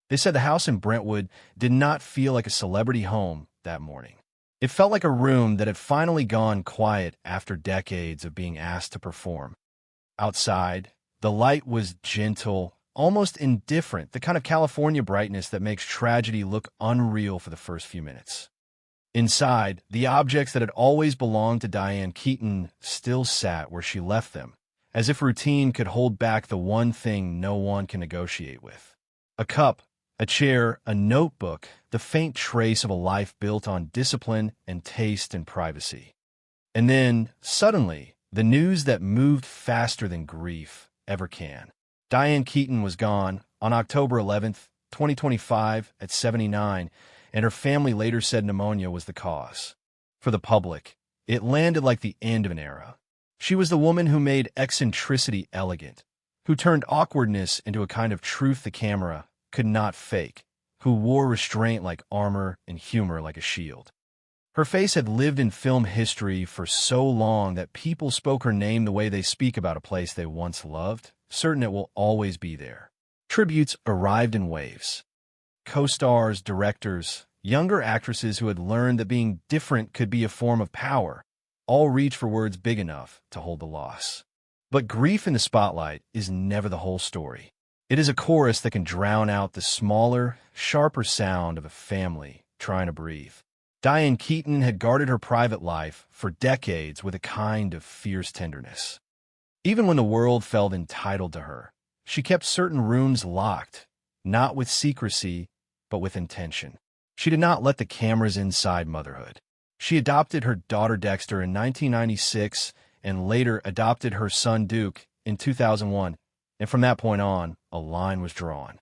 They said the house in Brentwood did not feel like a celebrity home that morning. It felt like a room that had finally gone quiet after decades of being asked to perform. Outside, the light was gentle, almost indifferent, the kind of California brightness that makes tragedy look unreal for the first few minutes. Inside, the objects that had always belonged to Diane Keaton still sat where she left them, as if routine could hold back the one thing no one can negotiate with. A cup, a chair, a notebook, the faint trace of a life built on discipline and taste and privacy. And then, suddenly, the news that moved faster than grief ever can. Diane Keaton was gone on October 11th, 2025, at 79, and her family later said pneumonia was the cause. For the public, it landed like the end of an era. She was the woman who made eccentricity elegant, who turned awkwardness into a kind of truth the camera could not fake, who wore restraint like armor and humor like a shield. Her face had lived in film history for so long that people spoke her name the way they speak about a place they once loved, certain it will always be there. Tributes arrived in waves. Co-stars, directors, younger actresses who had learned that being different could be a form of power, all reached for words big enough to hold the loss. But grief in the spotlight is never the whole story. It is a chorus that can drown out the smaller, sharper sound of a family trying to breathe. Diane Keaton had guarded her private life for decades with a kind of fierce tenderness. Even when the world felt entitled to her, she kept certain rooms locked, not with secrecy, but with intention. She did not let the cameras inside motherhood. She adopted her daughter Dexter in 1996 and later adopted her son Duke in 2001, and from that point on, a line was drawn.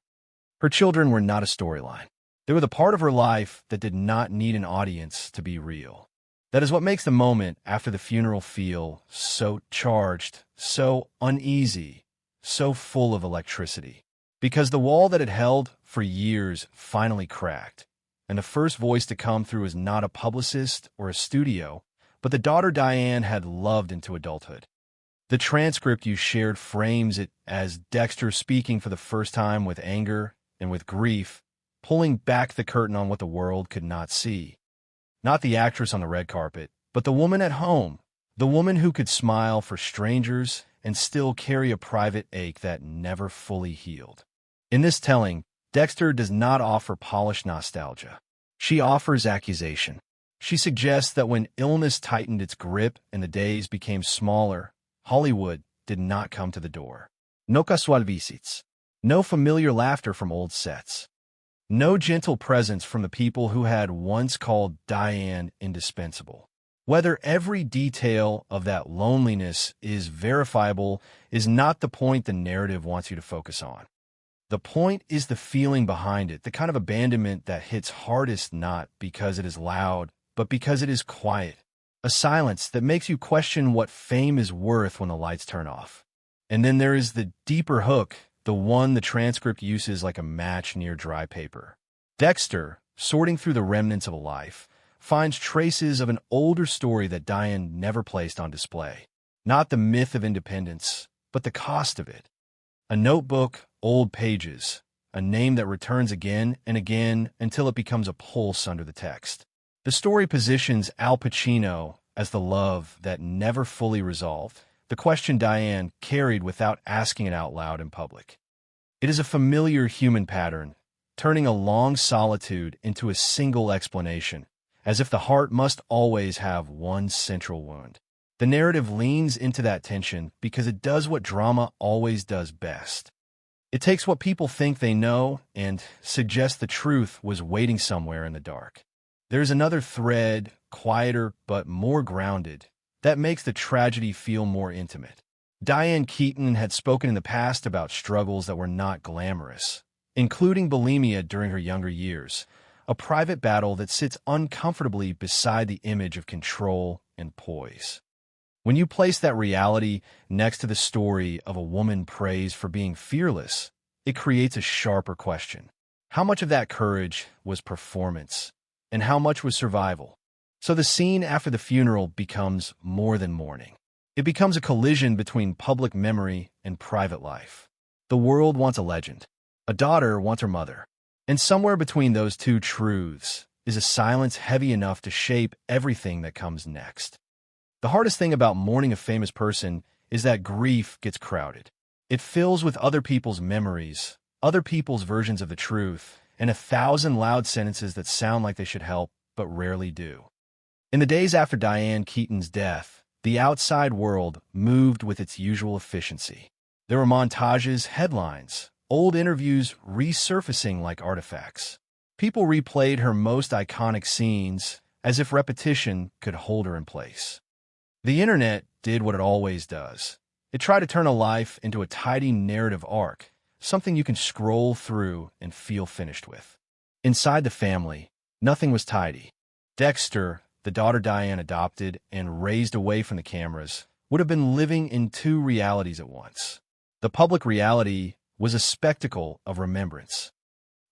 Her children were not a storyline. They were the part of her life that did not need an audience to be real. That is what makes the moment after the funeral feel so charged, so uneasy, so full of electricity. Because the wall that it held for years finally cracked, and the first voice to come through was not a publicist or a studio, but the daughter Diane had loved into adulthood. The transcript you shared frames it as Dexter speaking for the first time with anger and with grief, pulling back the curtain on what the world could not see. Not the actress on the red carpet, but the woman at home, the woman who could smile for strangers and still carry a private ache that never fully healed. In this telling, Dexter does not offer polished nostalgia. She offers accusation. She suggests that when illness tightened its grip and the days became smaller, Hollywood did not come to the door. No casual visits. No familiar laughter from old sets. No gentle presence from the people who had once called Diane indispensable. Whether every detail of that loneliness is verifiable is not the point the narrative wants you to focus on. The point is the feeling behind it, the kind of abandonment that hits hardest not because it is loud, but because it is quiet. A silence that makes you question what fame is worth when the lights turn off. And then there is the deeper hook, the one the transcript uses like a match near dry paper. Dexter, sorting through the remnants of a life, finds traces of an older story that Diane never placed on display. Not the myth of independence, but the cost of it. A notebook, old pages, a name that returns again and again until it becomes a pulse under the text. The story positions Al Pacino as the love that never fully resolved, the question Diane carried without asking it out loud in public. It is a familiar human pattern, turning a long solitude into a single explanation, as if the heart must always have one central wound. The narrative leans into that tension because it does what drama always does best. It takes what people think they know and suggests the truth was waiting somewhere in the dark. There's another thread, quieter but more grounded, that makes the tragedy feel more intimate. Diane Keaton had spoken in the past about struggles that were not glamorous, including bulimia during her younger years, a private battle that sits uncomfortably beside the image of control and poise. When you place that reality next to the story of a woman praised for being fearless, it creates a sharper question. How much of that courage was performance, and how much was survival? So the scene after the funeral becomes more than mourning. It becomes a collision between public memory and private life. The world wants a legend. A daughter wants her mother. And somewhere between those two truths is a silence heavy enough to shape everything that comes next. The hardest thing about mourning a famous person is that grief gets crowded. It fills with other people's memories, other people's versions of the truth, and 1,000 loud sentences that sound like they should help, but rarely do. In the days after Diane Keaton's death, the outside world moved with its usual efficiency. There were montages, headlines, old interviews resurfacing like artifacts. People replayed her most iconic scenes as if repetition could hold her in place. The internet did what it always does. It tried to turn a life into a tidy narrative arc, something you can scroll through and feel finished with. Inside the family, nothing was tidy. Dexter, the daughter Diane adopted and raised away from the cameras, would have been living in two realities at once. The public reality was a spectacle of remembrance.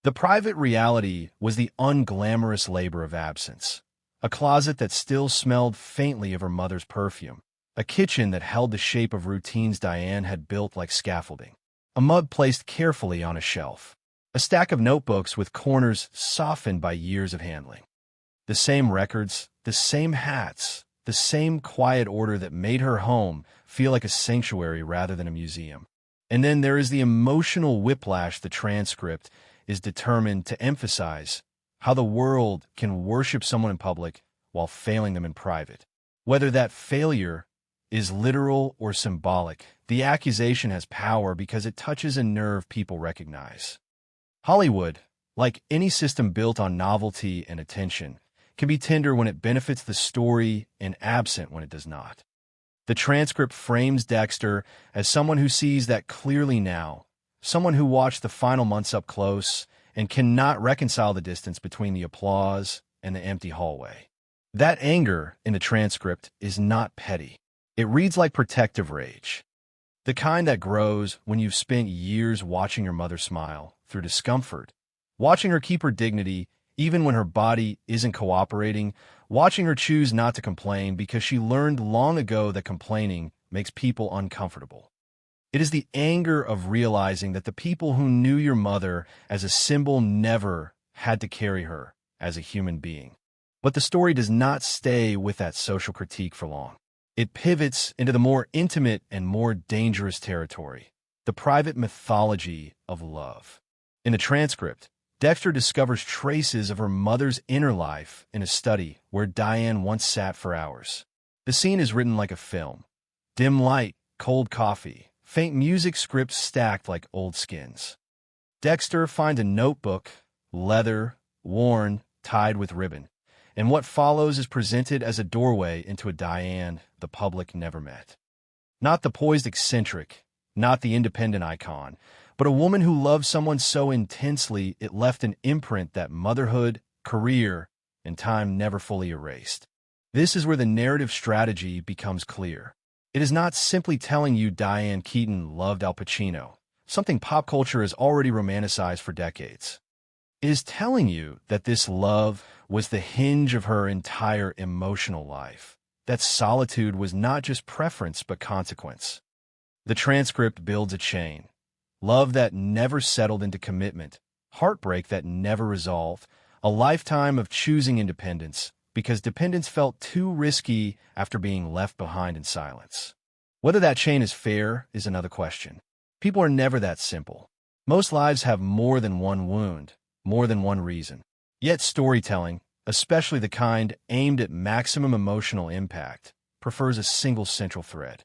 The private reality was the unglamorous labor of absence. A closet that still smelled faintly of her mother's perfume. A kitchen that held the shape of routines Diane had built like scaffolding. A mug placed carefully on a shelf. A stack of notebooks with corners softened by years of handling. The same records, the same hats, the same quiet order that made her home feel like a sanctuary rather than a museum. And then there is the emotional whiplash the transcript is determined to emphasize: how the world can worship someone in public while failing them in private. Whether that failure is literal or symbolic, the accusation has power because it touches a nerve people recognize. Hollywood, like any system built on novelty and attention, can be tender when it benefits the story and absent when it does not. The transcript frames Dexter as someone who sees that clearly now, someone who watched the final months up close and cannot reconcile the distance between the applause and the empty hallway. That anger in the transcript is not petty. It reads like protective rage. The kind that grows when you've spent years watching your mother smile through discomfort, watching her keep her dignity even when her body isn't cooperating, watching her choose not to complain because she learned long ago that complaining makes people uncomfortable. It is the anger of realizing that the people who knew your mother as a symbol never had to carry her as a human being. But the story does not stay with that social critique for long. It pivots into the more intimate and more dangerous territory, the private mythology of love. In the transcript, Dexter discovers traces of her mother's inner life in a study where Diane once sat for hours. The scene is written like a film. Dim light, cold coffee, faint music, scripts stacked like old skins. Dexter finds a notebook, leather, worn, tied with ribbon, and what follows is presented as a doorway into a Diane the public never met. Not the poised eccentric, not the independent icon, but a woman who loved someone so intensely it left an imprint that motherhood, career, and time never fully erased. This is where the narrative strategy becomes clear. It is not simply telling you Diane Keaton loved Al Pacino, something pop culture has already romanticized for decades. It is telling you that this love was the hinge of her entire emotional life, that solitude was not just preference but consequence. The transcript builds a chain. Love that never settled into commitment, heartbreak that never resolved, a lifetime of choosing independence because dependence felt too risky after being left behind in silence. Whether that chain is fair is another question. People are never that simple. Most lives have more than one wound, more than one reason. Yet storytelling, especially the kind aimed at maximum emotional impact, prefers a single central thread.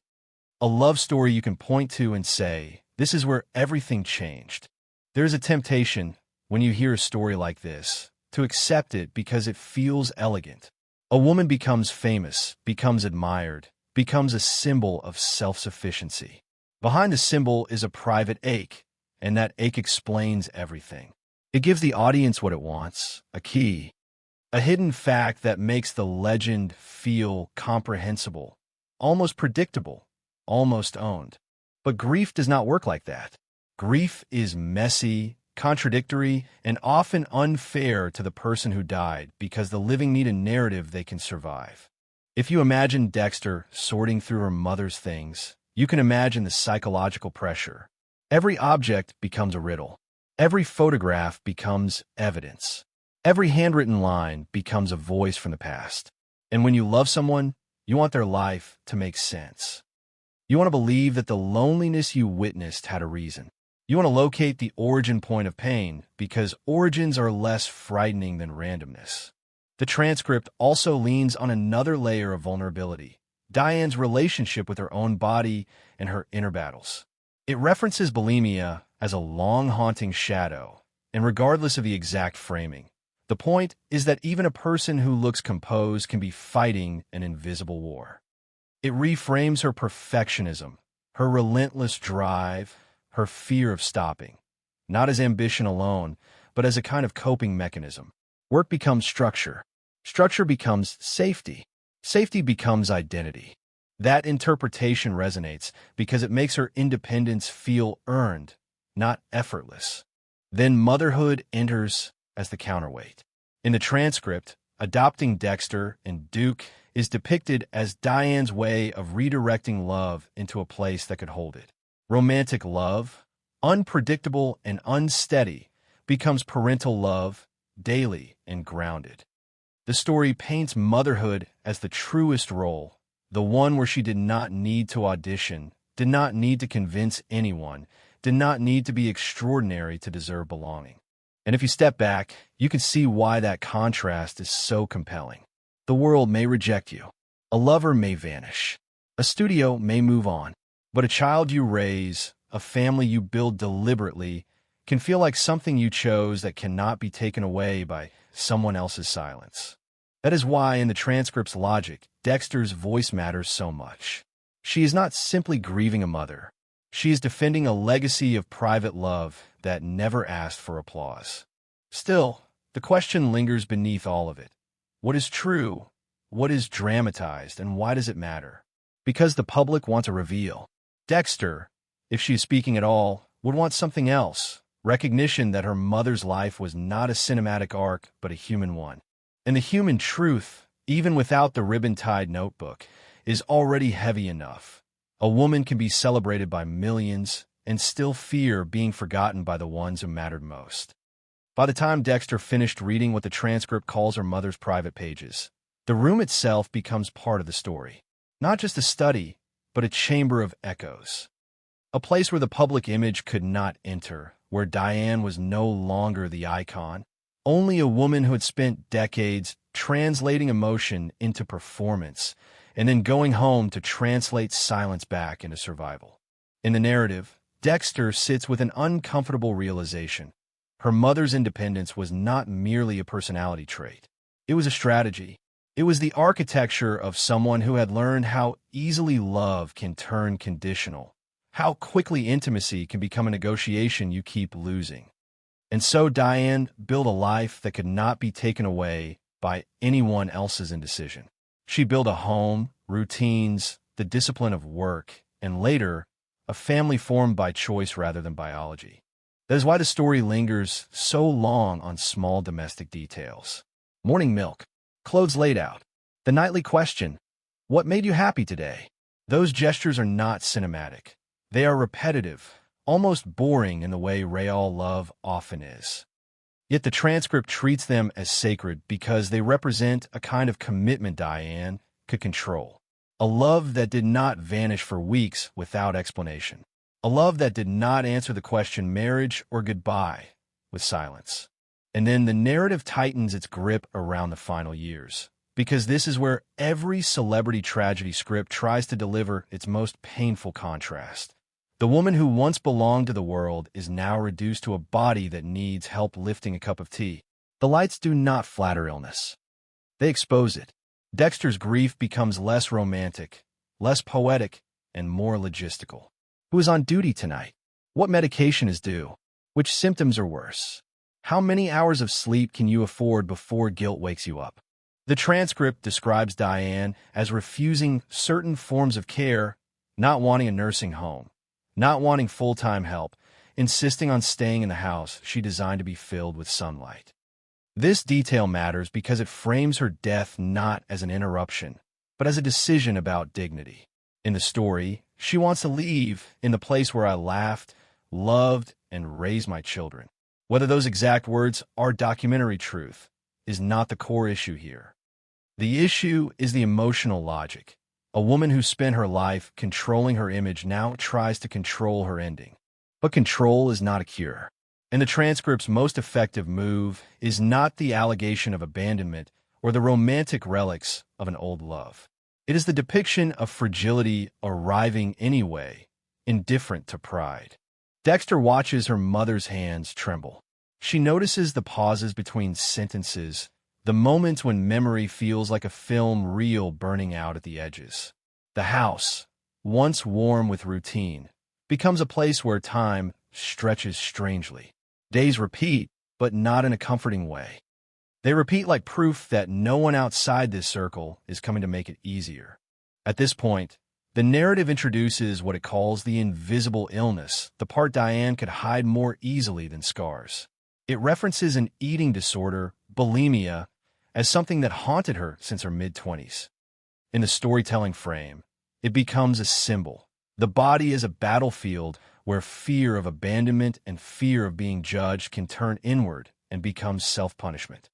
A love story you can point to and say, this is where everything changed. There's a temptation, when you hear a story like this, to accept it because it feels elegant. A woman becomes famous, becomes admired, becomes a symbol of self-sufficiency. Behind the symbol is a private ache, and that ache explains everything. It gives the audience what it wants, a key, a hidden fact that makes the legend feel comprehensible, almost predictable, almost owned. But grief does not work like that. Grief is messy, contradictory, and often unfair to the person who died because the living need a narrative they can survive. If you imagine Dexter sorting through her mother's things, you can imagine the psychological pressure. Every object becomes a riddle. Every photograph becomes evidence. Every handwritten line becomes a voice from the past. And when you love someone, you want their life to make sense. You want to believe that the loneliness you witnessed had a reason. You want to locate the origin point of pain because origins are less frightening than randomness. The transcript also leans on another layer of vulnerability, Diane's relationship with her own body and her inner battles. It references bulimia as a long haunting shadow, and regardless of the exact framing, the point is that even a person who looks composed can be fighting an invisible war. It reframes her perfectionism, her relentless drive, her fear of stopping, not as ambition alone, but as a kind of coping mechanism. Work becomes structure. Structure becomes safety. Safety becomes identity. That interpretation resonates because it makes her independence feel earned, not effortless. Then motherhood enters as the counterweight. In the transcript, adopting Dexter and Duke is depicted as Diane's way of redirecting love into a place that could hold it. Romantic love, unpredictable and unsteady, becomes parental love, daily and grounded. The story paints motherhood as the truest role, the one where she did not need to audition, did not need to convince anyone, did not need to be extraordinary to deserve belonging. And if you step back, you can see why that contrast is so compelling. The world may reject you. A lover may vanish. A studio may move on. But a child you raise, a family you build deliberately, can feel like something you chose that cannot be taken away by someone else's silence. That is why, in the transcript's logic, Dexter's voice matters so much. She is not simply grieving a mother. She is defending a legacy of private love that never asked for applause. Still, the question lingers beneath all of it. What is true? What is dramatized? And why does it matter? Because the public wants a reveal. Dexter, if she is speaking at all, would want something else. Recognition that her mother's life was not a cinematic arc, but a human one. And the human truth, even without the ribbon-tied notebook, is already heavy enough. A woman can be celebrated by millions and still fear being forgotten by the ones who mattered most. By the time Dexter finished reading what the transcript calls her mother's private pages, the room itself becomes part of the story. Not just a study, but a chamber of echoes. A place where the public image could not enter, where Diane was no longer the icon, only a woman who had spent decades translating emotion into performance, and then going home to translate silence back into survival. In the narrative, Dexter sits with an uncomfortable realization. Her mother's independence was not merely a personality trait. It was a strategy. It was the architecture of someone who had learned how easily love can turn conditional, how quickly intimacy can become a negotiation you keep losing. And so Diane built a life that could not be taken away by anyone else's indecision. She built a home, routines, the discipline of work, and later, a family formed by choice rather than biology. That is why the story lingers so long on small domestic details. Morning milk, clothes laid out, the nightly question, what made you happy today? Those gestures are not cinematic. They are repetitive, almost boring in the way real love often is. Yet the transcript treats them as sacred because they represent a kind of commitment Diane could control. A love that did not vanish for weeks without explanation. A love that did not answer the question marriage or goodbye with silence. And then the narrative tightens its grip around the final years, because this is where every celebrity tragedy script tries to deliver its most painful contrast. The woman who once belonged to the world is now reduced to a body that needs help lifting a cup of tea. The lights do not flatter illness. They expose it. Dexter's grief becomes less romantic, less poetic, and more logistical. Who is on duty tonight? What medication is due? Which symptoms are worse? How many hours of sleep can you afford before guilt wakes you up? The transcript describes Diane as refusing certain forms of care, not wanting a nursing home, not wanting full-time help, insisting on staying in the house she designed to be filled with sunlight. This detail matters because it frames her death not as an interruption, but as a decision about dignity. In the story, she wants to leave in the place where I laughed, loved, and raised my children. Whether those exact words are documentary truth is not the core issue here. The issue is the emotional logic. A woman who spent her life controlling her image now tries to control her ending. But control is not a cure. And the transcript's most effective move is not the allegation of abandonment or the romantic relics of an old love. It is the depiction of fragility arriving anyway, indifferent to pride. Dexter watches her mother's hands tremble. She notices the pauses between sentences, the moments when memory feels like a film reel burning out at the edges. The house, once warm with routine, becomes a place where time stretches strangely. Days repeat, but not in a comforting way. They repeat like proof that no one outside this circle is coming to make it easier. At this point, the narrative introduces what it calls the invisible illness, the part Diane could hide more easily than scars. It references an eating disorder, bulimia, as something that haunted her since her mid-20s. In the storytelling frame, it becomes a symbol. The body is a battlefield where fear of abandonment and fear of being judged can turn inward and become self-punishment.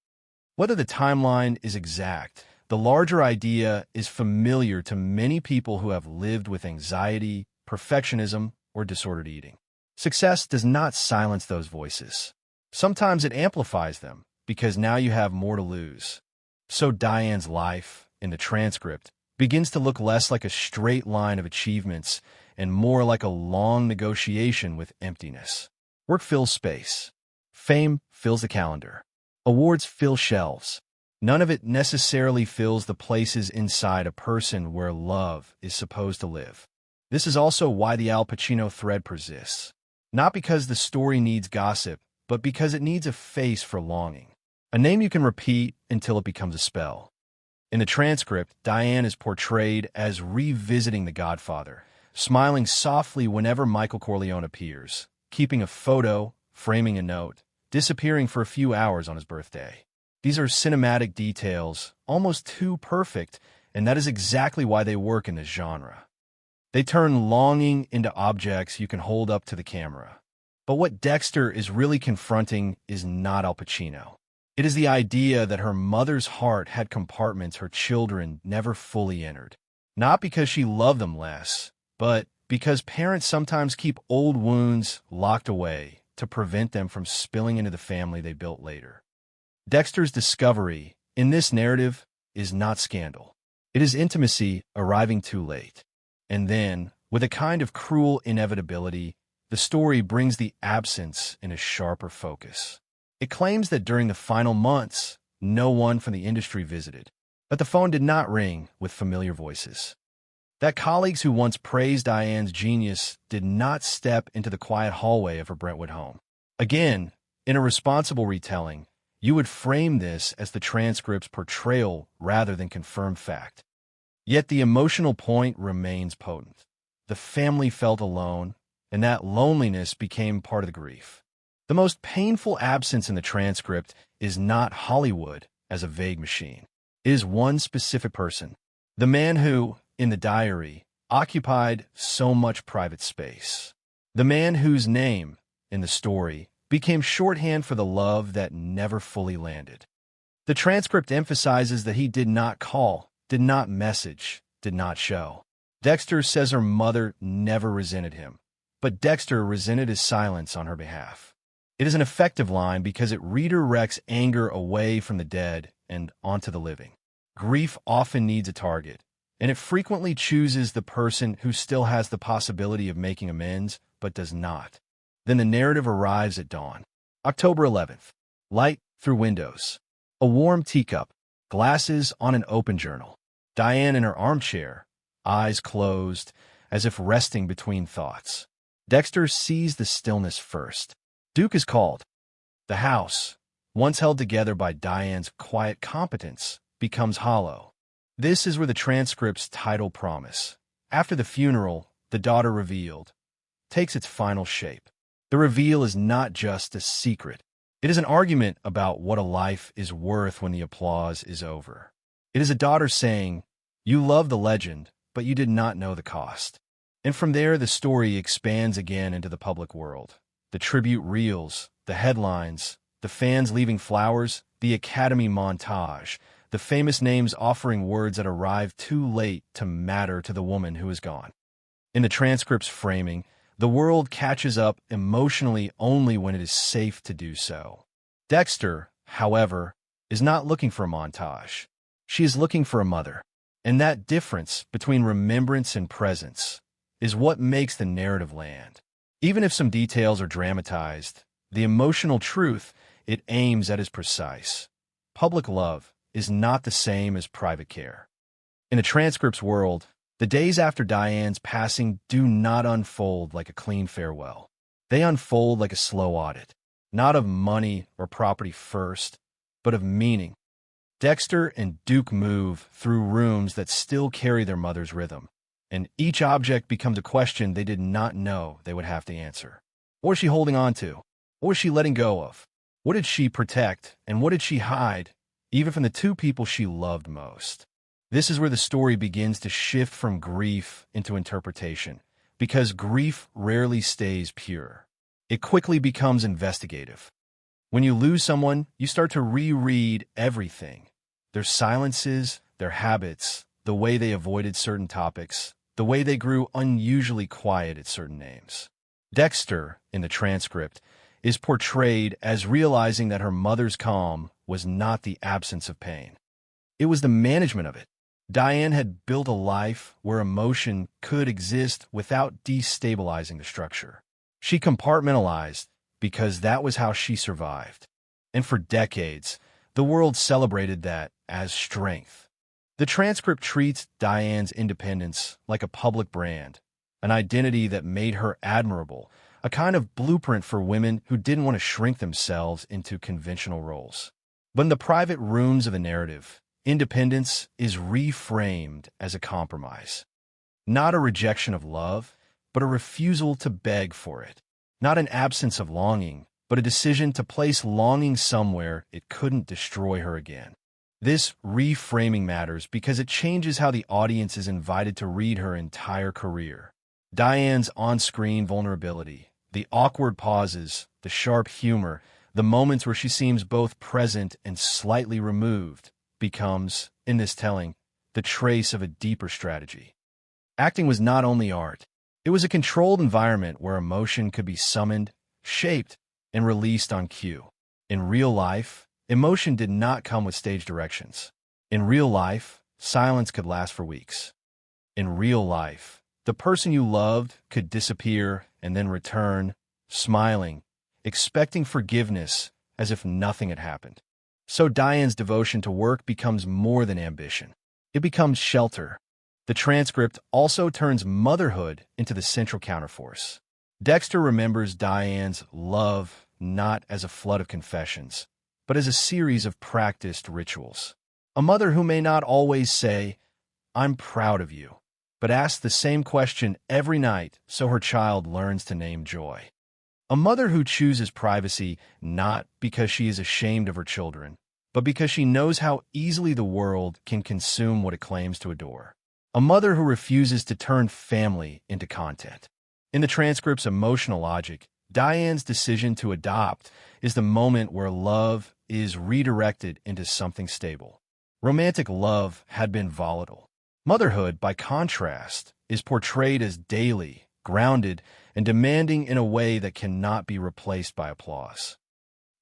Whether the timeline is exact, the larger idea is familiar to many people who have lived with anxiety, perfectionism, or disordered eating. Success does not silence those voices. Sometimes it amplifies them, because now you have more to lose. So Diane's life, in the transcript, begins to look less like a straight line of achievements and more like a long negotiation with emptiness. Work fills space. Fame fills the calendar. Awards fill shelves. None of it necessarily fills the places inside a person where love is supposed to live. This is also why the Al Pacino thread persists. Not because the story needs gossip, but because it needs a face for longing. A name you can repeat until it becomes a spell. In the transcript, Diane is portrayed as revisiting The Godfather, smiling softly whenever Michael Corleone appears, keeping a photo, framing a note, disappearing for a few hours on his birthday. These are cinematic details, almost too perfect, and that is exactly why they work in this genre. They turn longing into objects you can hold up to the camera. But what Dexter is really confronting is not Al Pacino. It is the idea that her mother's heart had compartments her children never fully entered. Not because she loved them less, but because parents sometimes keep old wounds locked away to prevent them from spilling into the family they built later. Dexter's discovery, in this narrative, is not scandal. It is intimacy arriving too late. And then, with a kind of cruel inevitability, the story brings the absence in a sharper focus. It claims that during the final months, no one from the industry visited, but the phone did not ring with familiar voices. That colleagues who once praised Diane's genius did not step into the quiet hallway of her Brentwood home. Again, in a responsible retelling, you would frame this as the transcript's portrayal rather than confirmed fact. Yet the emotional point remains potent. The family felt alone, and that loneliness became part of the grief. The most painful absence in the transcript is not Hollywood as a vague machine. It is one specific person, the man who, in the diary, occupied so much private space. The man whose name, in the story, became shorthand for the love that never fully landed. The transcript emphasizes that he did not call, did not message, did not show. Dexter says her mother never resented him, but Dexter resented his silence on her behalf. It is an effective line because it redirects anger away from the dead and onto the living. Grief often needs a target, and it frequently chooses the person who still has the possibility of making amends, but does not. Then the narrative arrives at dawn. October 11th. Light through windows. A warm teacup. Glasses on an open journal. Diane in her armchair, eyes closed, as if resting between thoughts. Dexter sees the stillness first. Duke is called. The house, once held together by Diane's quiet competence, becomes hollow. This is where the transcript's title promise, after the funeral, the daughter revealed, takes its final shape. The reveal is not just a secret. It is an argument about what a life is worth when the applause is over. It is a daughter saying, "You love the legend, but you did not know the cost." And from there, the story expands again into the public world. The tribute reels, the headlines, the fans leaving flowers, the Academy montage, the famous names offering words that arrived too late to matter to the woman who is gone. In the transcript's framing, the world catches up emotionally only when it is safe to do so. Dexter, however, is not looking for a montage. She is looking for a mother. And that difference between remembrance and presence is what makes the narrative land. Even if some details are dramatized, the emotional truth it aims at is precise. Public love is not the same as private care. In a transcript's world, the days after Diane's passing do not unfold like a clean farewell. They unfold like a slow audit, not of money or property first, but of meaning. Dexter and Duke move through rooms that still carry their mother's rhythm, and each object becomes a question they did not know they would have to answer. What was she holding on to? What was she letting go of? What did she protect, and what did she hide, even from the two people she loved most? This is where the story begins to shift from grief into interpretation, because grief rarely stays pure. It quickly becomes investigative. When you lose someone, you start to reread everything. Their silences, their habits, the way they avoided certain topics, the way they grew unusually quiet at certain names. Dexter, in the transcript, is portrayed as realizing that her mother's calm was not the absence of pain. It was the management of it. Diane had built a life where emotion could exist without destabilizing the structure. She compartmentalized because that was how she survived. And for decades, the world celebrated that as strength. The transcript treats Diane's independence like a public brand, an identity that made her admirable, a kind of blueprint for women who didn't want to shrink themselves into conventional roles. But in the private rooms of the narrative, independence is reframed as a compromise. Not a rejection of love, but a refusal to beg for it. Not an absence of longing, but a decision to place longing somewhere it couldn't destroy her again. This reframing matters because it changes how the audience is invited to read her entire career. Diane's on-screen vulnerability, the awkward pauses, the sharp humor, the moments where she seems both present and slightly removed, becomes, in this telling, the trace of a deeper strategy. Acting was not only art. It was a controlled environment where emotion could be summoned, shaped, and released on cue. In real life, emotion did not come with stage directions. In real life, silence could last for weeks. In real life, the person you loved could disappear and then return, smiling, expecting forgiveness as if nothing had happened. So Diane's devotion to work becomes more than ambition. It becomes shelter. The transcript also turns motherhood into the central counterforce. Dexter remembers Diane's love not as a flood of confessions, but as a series of practiced rituals. A mother who may not always say, "I'm proud of you," but asks the same question every night so her child learns to name joy. A mother who chooses privacy not because she is ashamed of her children, but because she knows how easily the world can consume what it claims to adore. A mother who refuses to turn family into content. In the transcript's emotional logic, Diane's decision to adopt is the moment where love is redirected into something stable. Romantic love had been volatile. Motherhood, by contrast, is portrayed as daily, grounded, and demanding in a way that cannot be replaced by applause.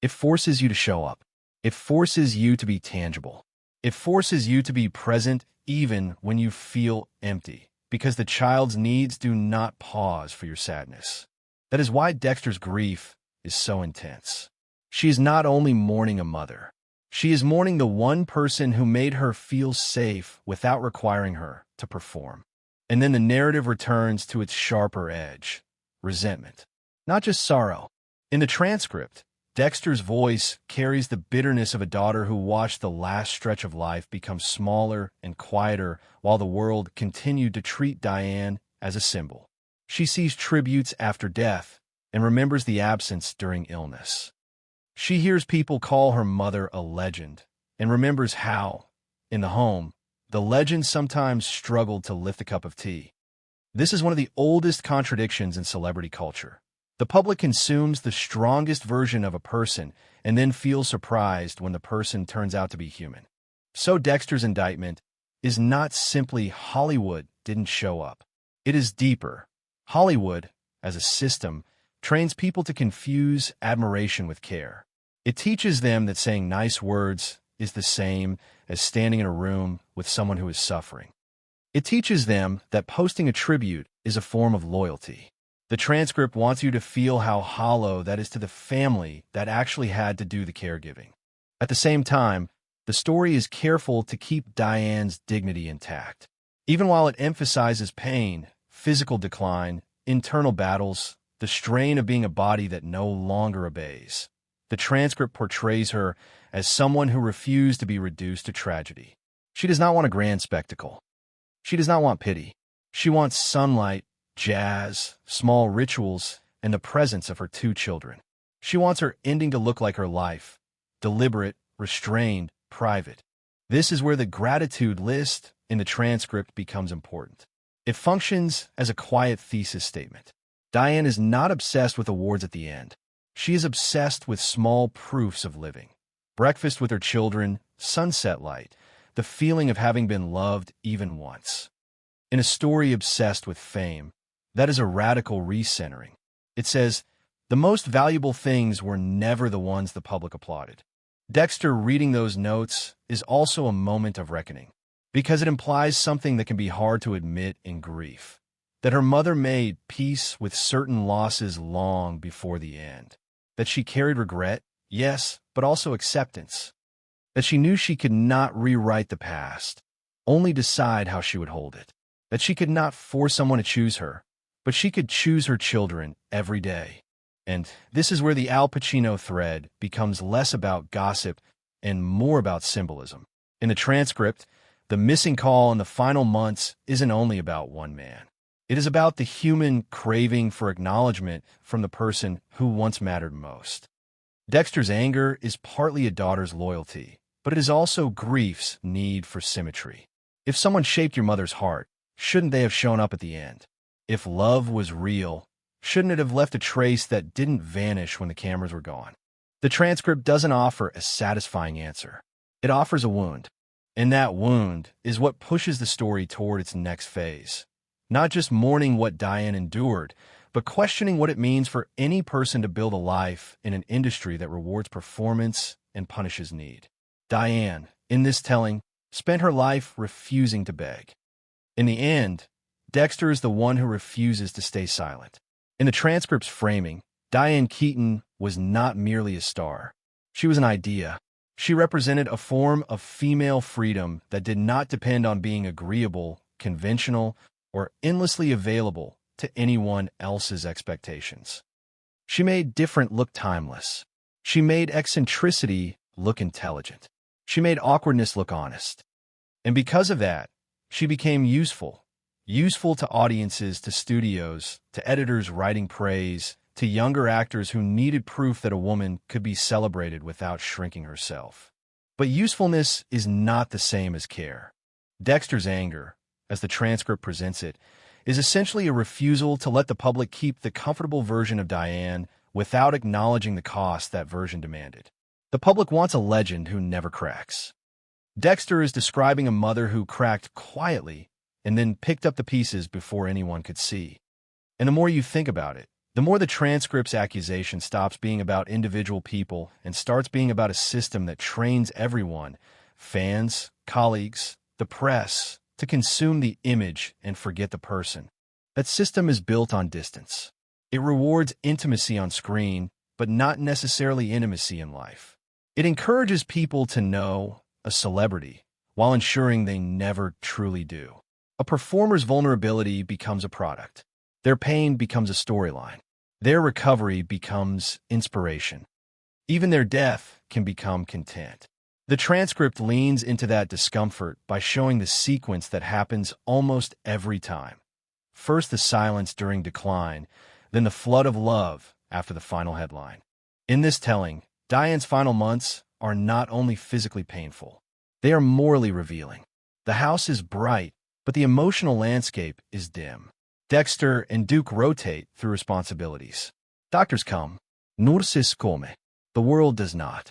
It forces you to show up. It forces you to be tangible. It forces you to be present even when you feel empty, because the child's needs do not pause for your sadness. That is why Dexter's grief is so intense. She is not only mourning a mother. She is mourning the one person who made her feel safe without requiring her to perform. And then the narrative returns to its sharper edge, resentment. Not just sorrow. In the transcript, Dexter's voice carries the bitterness of a daughter who watched the last stretch of life become smaller and quieter while the world continued to treat Diane as a symbol. She sees tributes after death and remembers the absence during illness. She hears people call her mother a legend and remembers how, in the home, the legend sometimes struggled to lift a cup of tea. This is one of the oldest contradictions in celebrity culture. The public consumes the strongest version of a person and then feels surprised when the person turns out to be human. So Dexter's indictment is not simply Hollywood didn't show up. It is deeper. Hollywood, as a system, trains people to confuse admiration with care. It teaches them that saying nice words is the same as standing in a room with someone who is suffering. It teaches them that posting a tribute is a form of loyalty. The transcript wants you to feel how hollow that is to the family that actually had to do the caregiving. At the same time, the story is careful to keep Diane's dignity intact. Even while it emphasizes pain, physical decline, internal battles, the strain of being a body that no longer obeys, the transcript portrays her as someone who refused to be reduced to tragedy. She does not want a grand spectacle. She does not want pity. She wants sunlight, jazz, small rituals, and the presence of her 2 children. She wants her ending to look like her life, deliberate, restrained, private. This is where the gratitude list in the transcript becomes important. It functions as a quiet thesis statement. Diane is not obsessed with awards at the end. She is obsessed with small proofs of living. Breakfast with her children, sunset light, the feeling of having been loved even once. In a story obsessed with fame, that is a radical recentering. It says, the most valuable things were never the ones the public applauded. Dexter reading those notes is also a moment of reckoning, because it implies something that can be hard to admit in grief, that her mother made peace with certain losses long before the end, that she carried regret, yes, but also acceptance, that she knew she could not rewrite the past, only decide how she would hold it, that she could not force someone to choose her, but she could choose her children every day. And this is where the Al Pacino thread becomes less about gossip and more about symbolism. In the transcript, the missing call in the final months isn't only about one man. It is about the human craving for acknowledgement from the person who once mattered most. Dexter's anger is partly a daughter's loyalty, but it is also grief's need for symmetry. If someone shaped your mother's heart, shouldn't they have shown up at the end? If love was real, shouldn't it have left a trace that didn't vanish when the cameras were gone? The transcript doesn't offer a satisfying answer. It offers a wound. And that wound is what pushes the story toward its next phase. Not just mourning what Diane endured, but questioning what it means for any person to build a life in an industry that rewards performance and punishes need. Diane, in this telling, spent her life refusing to beg. In the end, Dexter is the one who refuses to stay silent. In the transcript's framing, Diane Keaton was not merely a star. She was an idea. She represented a form of female freedom that did not depend on being agreeable, conventional, or endlessly available to anyone else's expectations. She made different look timeless. She made eccentricity look intelligent. She made awkwardness look honest. And because of that, she became useful to audiences, to studios, to editors writing praise, to younger actors who needed proof that a woman could be celebrated without shrinking herself. But usefulness is not the same as care. Dexter's anger, as the transcript presents it, is essentially a refusal to let the public keep the comfortable version of Diane without acknowledging the cost that version demanded. The public wants a legend who never cracks. Dexter is describing a mother who cracked quietly and then picked up the pieces before anyone could see. And the more you think about it, the more the transcript's accusation stops being about individual people and starts being about a system that trains everyone, fans, colleagues, the press, to consume the image and forget the person. That system is built on distance. It rewards intimacy on screen, but not necessarily intimacy in life. It encourages people to know a celebrity while ensuring they never truly do. A performer's vulnerability becomes a product. Their pain becomes a storyline. Their recovery becomes inspiration. Even their death can become content. The transcript leans into that discomfort by showing the sequence that happens almost every time. First the silence during decline, then the flood of love after the final headline. In this telling, Diane's final months are not only physically painful, they are morally revealing. The house is bright, but the emotional landscape is dim. Dexter and Duke rotate through responsibilities. Doctors come. Nurses come. The world does not.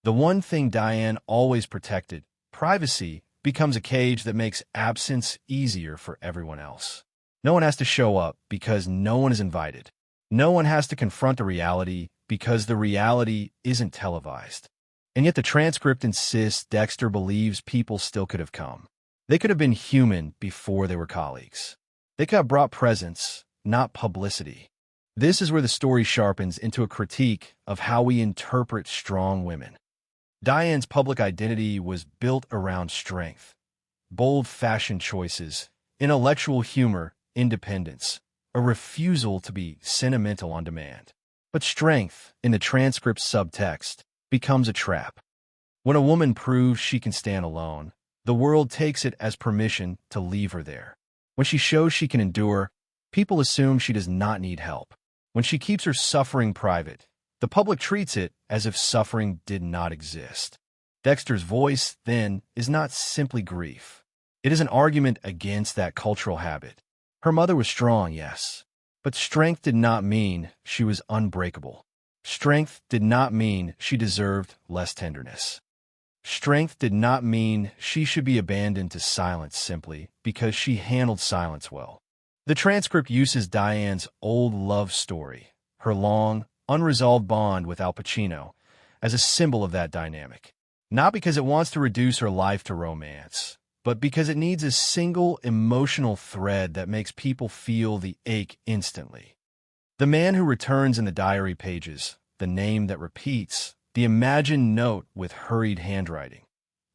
The one thing Diane always protected, privacy, becomes a cage that makes absence easier for everyone else. No one has to show up because no one is invited. No one has to confront a reality because the reality isn't televised. And yet the transcript insists Dexter believes people still could have come. They could have been human before they were colleagues. They could have brought presence, not publicity. This is where the story sharpens into a critique of how we interpret strong women. Diane's public identity was built around strength, bold fashion choices, intellectual humor, independence, a refusal to be sentimental on demand. But strength, in the transcript's subtext, becomes a trap. When a woman proves she can stand alone, the world takes it as permission to leave her there. When she shows she can endure, people assume she does not need help. When she keeps her suffering private, the public treats it as if suffering did not exist. Dexter's voice, then, is not simply grief. It is an argument against that cultural habit. Her mother was strong, yes, but strength did not mean she was unbreakable. Strength did not mean she deserved less tenderness. Strength did not mean she should be abandoned to silence simply because she handled silence well. The transcript uses Diane's old love story, her long, unresolved bond with Al Pacino, as a symbol of that dynamic. Not because it wants to reduce her life to romance, but because it needs a single emotional thread that makes people feel the ache instantly. The man who returns in the diary pages, the name that repeats, the imagined note with hurried handwriting.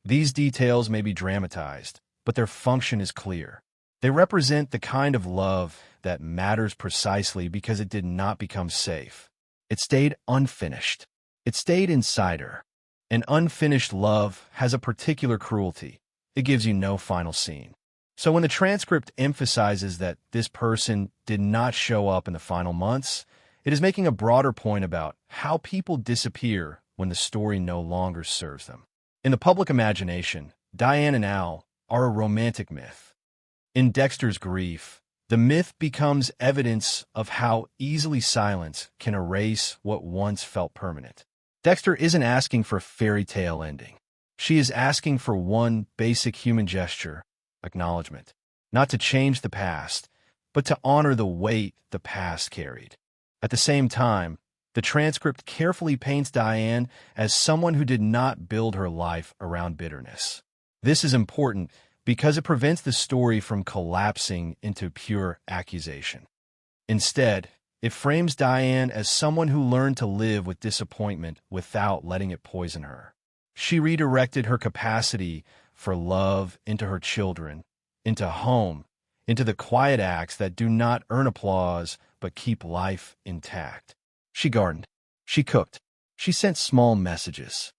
These details may be dramatized, but their function is clear. They represent the kind of love that matters precisely because it did not become safe. It stayed unfinished. It stayed inside her. An unfinished love has a particular cruelty. It gives you no final scene. So when the transcript emphasizes that this person did not show up in the final months, it is making a broader point about how people disappear when the story no longer serves them. In the public imagination, Diane and Al are a romantic myth. In Dexter's grief, the myth becomes evidence of how easily silence can erase what once felt permanent. Dexter isn't asking for a fairy tale ending. She is asking for one basic human gesture, acknowledgement, not to change the past, but to honor the weight the past carried. At the same time, the transcript carefully paints Diane as someone who did not build her life around bitterness. This is important because it prevents the story from collapsing into pure accusation. Instead, it frames Diane as someone who learned to live with disappointment without letting it poison her. She redirected her capacity for love into her children, into home, into the quiet acts that do not earn applause but keep life intact. She gardened. She cooked. She sent small messages.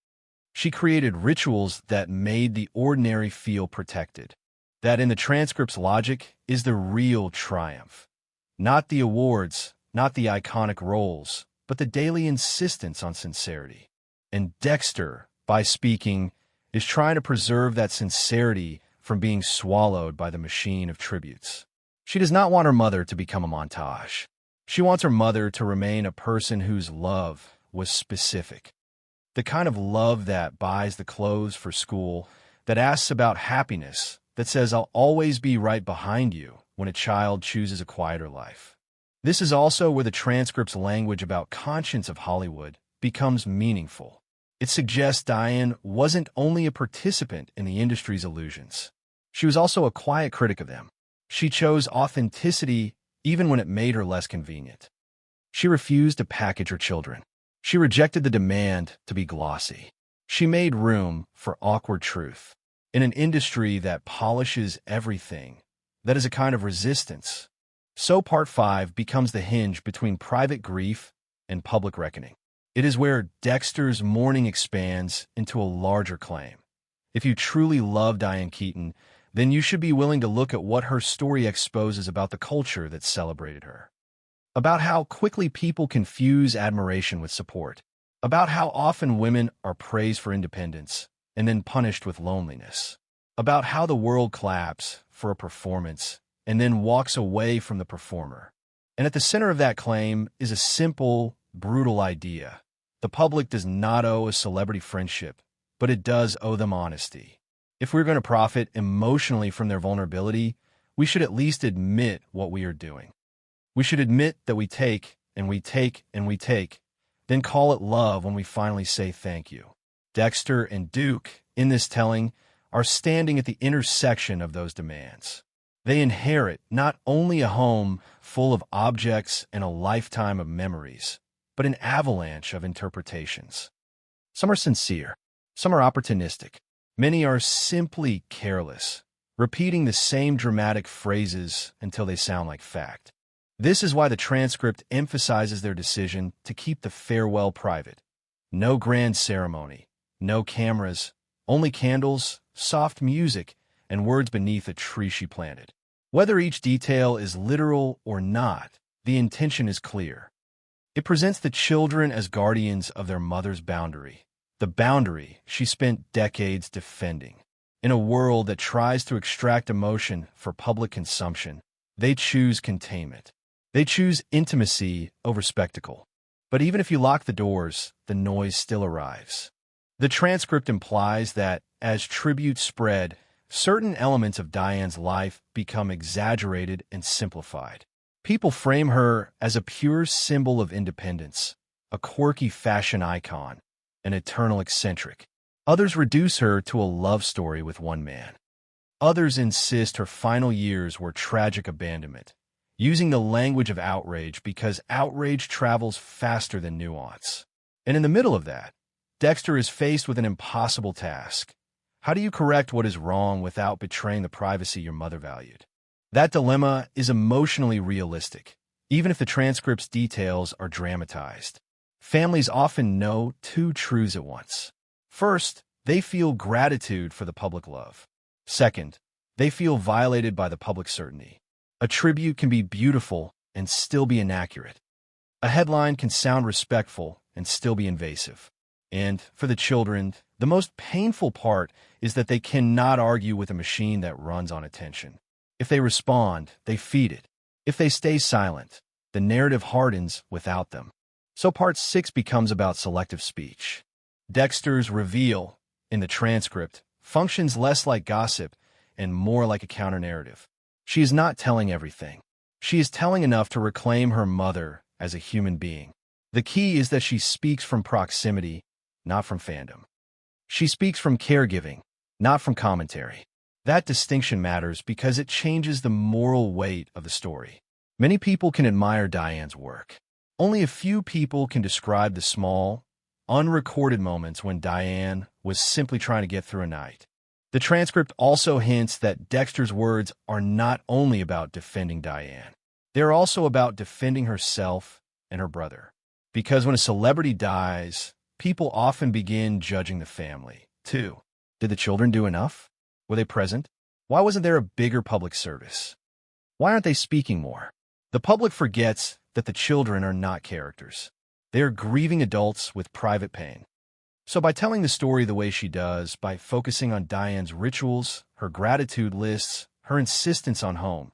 She created rituals that made the ordinary feel protected. That, in the transcript's logic, is the real triumph. Not the awards, not the iconic roles, but the daily insistence on sincerity. And Dexter, by speaking, is trying to preserve that sincerity from being swallowed by the machine of tributes. She does not want her mother to become a montage. She wants her mother to remain a person whose love was specific. The kind of love that buys the clothes for school, that asks about happiness, that says, "I'll always be right behind you," when a child chooses a quieter life. This is also where the transcript's language about conscience of Hollywood becomes meaningful. It suggests Diane wasn't only a participant in the industry's illusions. She was also a quiet critic of them. She chose authenticity even when it made her less convenient. She refused to package her children. She rejected the demand to be glossy. She made room for awkward truth. In an industry that polishes everything, that is a kind of resistance. So Part 5 becomes the hinge between private grief and public reckoning. It is where Dexter's mourning expands into a larger claim. If you truly love Diane Keaton, then you should be willing to look at what her story exposes about the culture that celebrated her. About how quickly people confuse admiration with support. About how often women are praised for independence and then punished with loneliness. About how the world claps for a performance and then walks away from the performer. And at the center of that claim is a simple, brutal idea. The public does not owe a celebrity friendship, but it does owe them honesty. If we're going to profit emotionally from their vulnerability, we should at least admit what we are doing. We should admit that we take, and we take, and we take, then call it love when we finally say thank you. Dexter and Duke, in this telling, are standing at the intersection of those demands. They inherit not only a home full of objects and a lifetime of memories, but an avalanche of interpretations. Some are sincere, some are opportunistic. Many are simply careless, repeating the same dramatic phrases until they sound like fact. This is why the transcript emphasizes their decision to keep the farewell private. No grand ceremony, no cameras, only candles, soft music, and words beneath a tree she planted. Whether each detail is literal or not, the intention is clear. It presents the children as guardians of their mother's boundary, the boundary she spent decades defending. In a world that tries to extract emotion for public consumption, they choose containment. They choose intimacy over spectacle. But even if you lock the doors, the noise still arrives. The transcript implies that, as tributes spread, certain elements of Diane's life become exaggerated and simplified. People frame her as a pure symbol of independence, a quirky fashion icon, an eternal eccentric. Others reduce her to a love story with one man. Others insist her final years were tragic abandonment, using the language of outrage because outrage travels faster than nuance. And in the middle of that, Dexter is faced with an impossible task. How do you correct what is wrong without betraying the privacy your mother valued? That dilemma is emotionally realistic, even if the transcript's details are dramatized. Families often know two truths at once. First, they feel gratitude for the public love. Second, they feel violated by the public certainty. A tribute can be beautiful and still be inaccurate. A headline can sound respectful and still be invasive. And for the children, the most painful part is that they cannot argue with a machine that runs on attention. If they respond, they feed it. If they stay silent, the narrative hardens without them. So part 6 becomes about selective speech. Dexter's reveal, in the transcript, functions less like gossip and more like a counter-narrative. She is not telling everything. She is telling enough to reclaim her mother as a human being. The key is that she speaks from proximity, not from fandom. She speaks from caregiving, not from commentary. That distinction matters because it changes the moral weight of the story. Many people can admire Diane's work. Only a few people can describe the small, unrecorded moments when Diane was simply trying to get through a night. The transcript also hints that Dexter's words are not only about defending Diane. They're also about defending herself and her brother. Because when a celebrity dies, people often begin judging the family, too. Did the children do enough? Were they present? Why wasn't there a bigger public service? Why aren't they speaking more? The public forgets that the children are not characters. They are grieving adults with private pain. So by telling the story the way she does, by focusing on Diane's rituals, her gratitude lists, her insistence on home,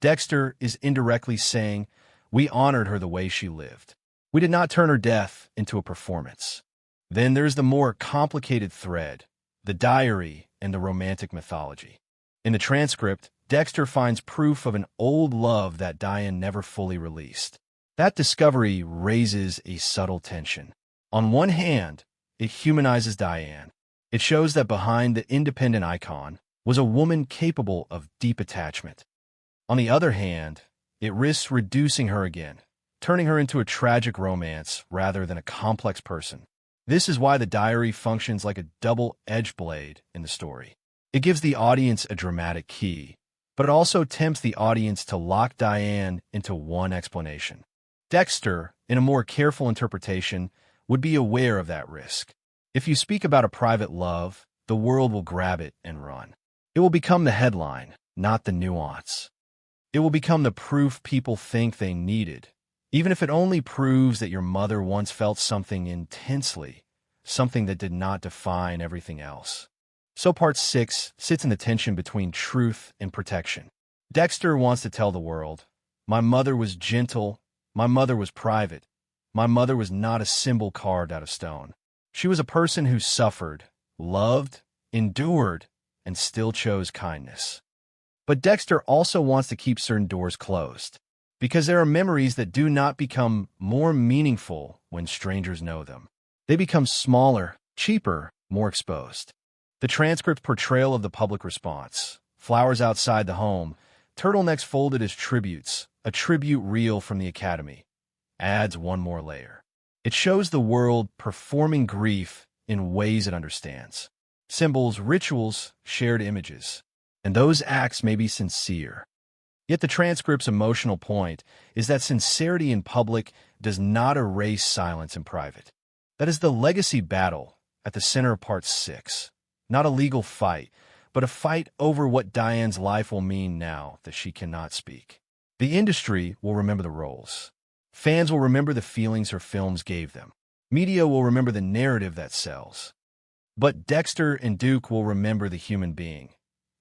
Dexter is indirectly saying, we honored her the way she lived. We did not turn her death into a performance. Then there's the more complicated thread, the diary and the romantic mythology. In the transcript, Dexter finds proof of an old love that Diane never fully released. That discovery raises a subtle tension. On one hand, it humanizes Diane. It shows that behind the independent icon was a woman capable of deep attachment. On the other hand, it risks reducing her again, turning her into a tragic romance rather than a complex person. This is why the diary functions like a double-edged blade in the story. It gives the audience a dramatic key, but it also tempts the audience to lock Diane into one explanation. Dexter, in a more careful interpretation, would be aware of that risk. If you speak about a private love, the world will grab it and run. It will become the headline, not the nuance. It will become the proof people think they needed, even if it only proves that your mother once felt something intensely, something that did not define everything else. So part 6 sits in the tension between truth and protection. Dexter wants to tell the world, My mother was gentle. My mother was private. My mother was not a symbol carved out of stone. She was a person who suffered, loved, endured, and still chose kindness. But Dexter also wants to keep certain doors closed, because there are memories that do not become more meaningful when strangers know them. They become smaller, cheaper, more exposed. The transcript portrayal of the public response, flowers outside the home, turtlenecks folded as tributes, a tribute reel from the Academy, adds one more layer. It shows the world performing grief in ways it understands. Symbols, rituals, shared images. And those acts may be sincere. Yet the transcript's emotional point is that sincerity in public does not erase silence in private. That is the legacy battle at the center of Part 6. Not a legal fight, but a fight over what Diane's life will mean now that she cannot speak. The industry will remember the roles. Fans will remember the feelings her films gave them. Media will remember the narrative that sells. But Dexter and Duke will remember the human being.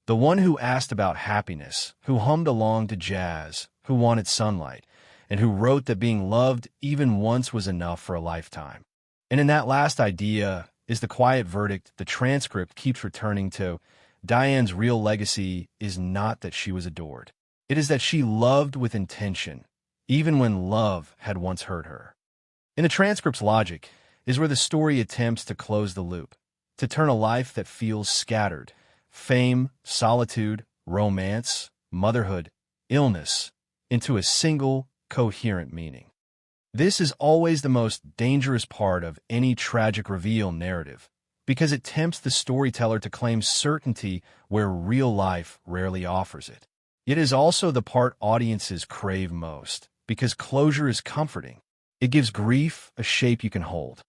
The one who asked about happiness, who hummed along to jazz, who wanted sunlight, and who wrote that being loved even once was enough for a lifetime. And in that last idea is the quiet verdict the transcript keeps returning to. Diane's real legacy is not that she was adored. It is that she loved with intention, even when love had once hurt her. In the transcript's logic is where the story attempts to close the loop, to turn a life that feels scattered, fame, solitude, romance, motherhood, illness, into a single, coherent meaning. This is always the most dangerous part of any tragic reveal narrative, because it tempts the storyteller to claim certainty where real life rarely offers it. It is also the part audiences crave most, because closure is comforting. It gives grief a shape you can hold.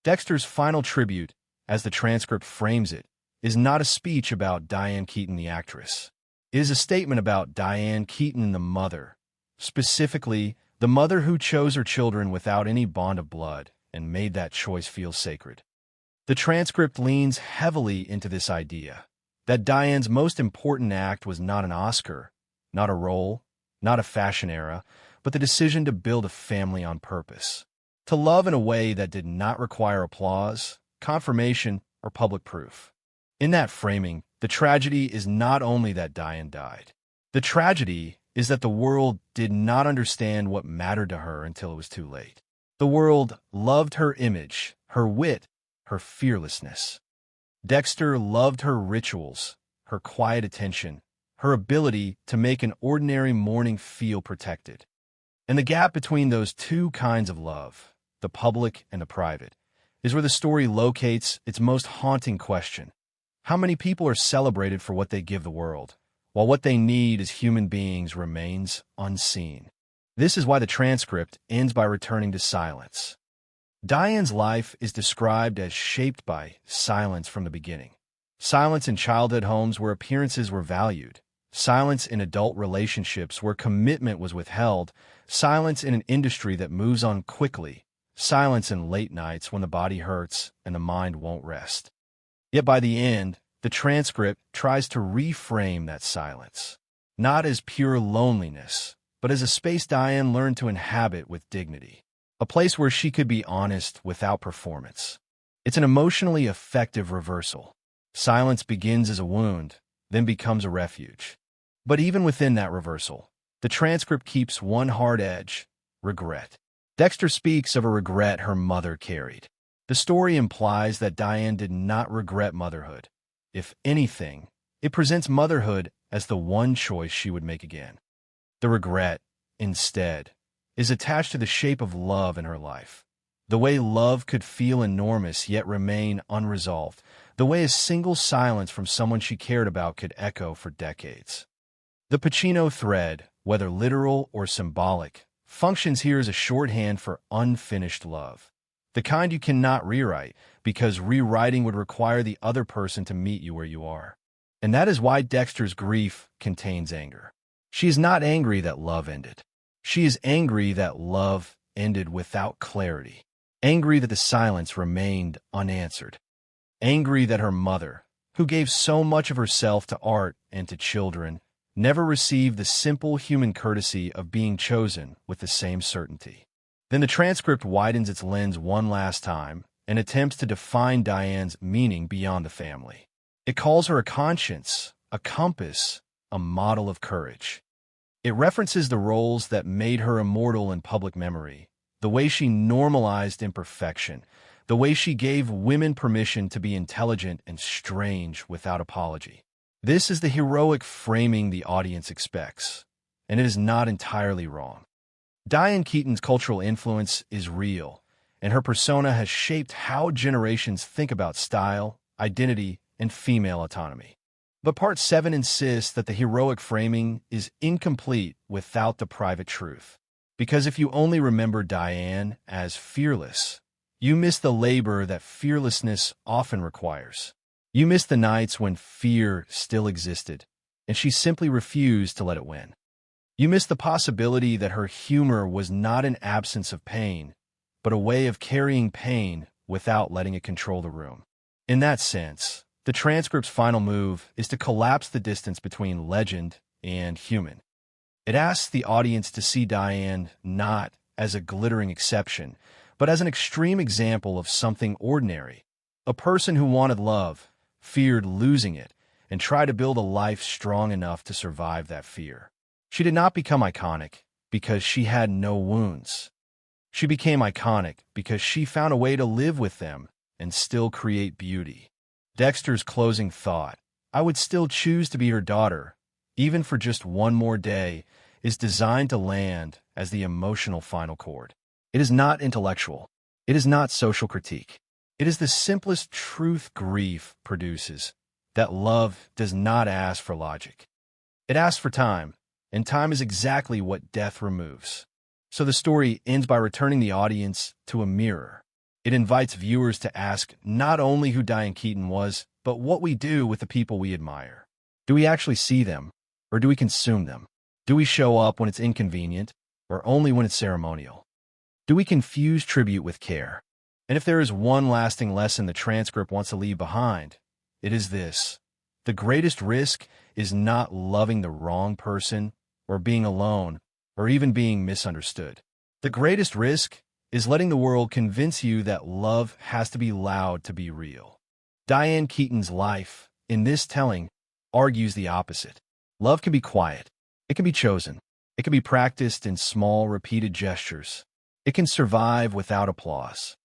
Dexter's final tribute, as the transcript frames it, is not a speech about Diane Keaton the actress. It is a statement about Diane Keaton the mother, specifically the mother who chose her children without any bond of blood and made that choice feel sacred. The transcript leans heavily into this idea, that Diane's most important act was not an Oscar, not a role, not a fashion era, but the decision to build a family on purpose, to love in a way that did not require applause, confirmation, or public proof. In that framing, the tragedy is not only that Diane died. The tragedy is that the world did not understand what mattered to her until it was too late. The world loved her image, her wit, her fearlessness. Dexter loved her rituals, her quiet attention, her ability to make an ordinary morning feel protected. And the gap between those two kinds of love, the public and the private, is where the story locates its most haunting question. How many people are celebrated for what they give the world, while what they need as human beings remains unseen? This is why the transcript ends by returning to silence. Diane's life is described as shaped by silence from the beginning. Silence in childhood homes where appearances were valued. Silence in adult relationships where commitment was withheld. Silence in an industry that moves on quickly. Silence in late nights when the body hurts and the mind won't rest. Yet by the end, the transcript tries to reframe that silence, not as pure loneliness, but as a space Diane learned to inhabit with dignity, a place where she could be honest without performance. It's an emotionally effective reversal. Silence begins as a wound, then becomes a refuge. But even within that reversal, the transcript keeps one hard edge: regret. Dexter speaks of a regret her mother carried. The story implies that Diane did not regret motherhood. If anything, it presents motherhood as the one choice she would make again. The regret, instead, is attached to the shape of love in her life. The way love could feel enormous yet remain unresolved. The way a single silence from someone she cared about could echo for decades. The Pacino thread, whether literal or symbolic, functions here as a shorthand for unfinished love. The kind you cannot rewrite, because rewriting would require the other person to meet you where you are. And that is why Dexter's grief contains anger. She is not angry that love ended. She is angry that love ended without clarity. Angry that the silence remained unanswered. Angry that her mother, who gave so much of herself to art and to children, never received the simple human courtesy of being chosen with the same certainty. Then the transcript widens its lens one last time and attempts to define Diane's meaning beyond the family. It calls her a conscience, a compass, a model of courage. It references the roles that made her immortal in public memory, the way she normalized imperfection, the way she gave women permission to be intelligent and strange without apology. This is the heroic framing the audience expects, and it is not entirely wrong. Diane Keaton's cultural influence is real, and her persona has shaped how generations think about style, identity, and female autonomy. But Part 7 insists that the heroic framing is incomplete without the private truth. Because if you only remember Diane as fearless, you miss the labor that fearlessness often requires. You miss the nights when fear still existed, and she simply refused to let it win. You miss the possibility that her humor was not an absence of pain, but a way of carrying pain without letting it control the room. In that sense, the transcript's final move is to collapse the distance between legend and human. It asks the audience to see Diane not as a glittering exception, but as an extreme example of something ordinary. A person who wanted love, feared losing it, and tried to build a life strong enough to survive that fear. She did not become iconic because she had no wounds. She became iconic because she found a way to live with them and still create beauty. Dexter's closing thought, "I would still choose to be her daughter, even for just one more day," is designed to land as the emotional final chord. It is not intellectual. It is not social critique. It is the simplest truth grief produces, that love does not ask for logic. It asks for time, and time is exactly what death removes. So the story ends by returning the audience to a mirror. It invites viewers to ask not only who Diane Keaton was, but what we do with the people we admire. Do we actually see them, or do we consume them? Do we show up when it's inconvenient, or only when it's ceremonial? Do we confuse tribute with care? And if there is one lasting lesson the transcript wants to leave behind, it is this: the greatest risk is not loving the wrong person, or being alone, or even being misunderstood. The greatest risk is letting the world convince you that love has to be loud to be real. Diane Keaton's life, in this telling, argues the opposite. Love can be quiet. It can be chosen. It can be practiced in small, repeated gestures. It can survive without applause.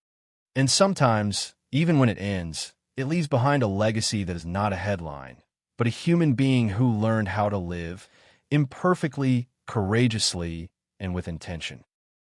And sometimes, even when it ends, it leaves behind a legacy that is not a headline, but a human being who learned how to live imperfectly, courageously, and with intention.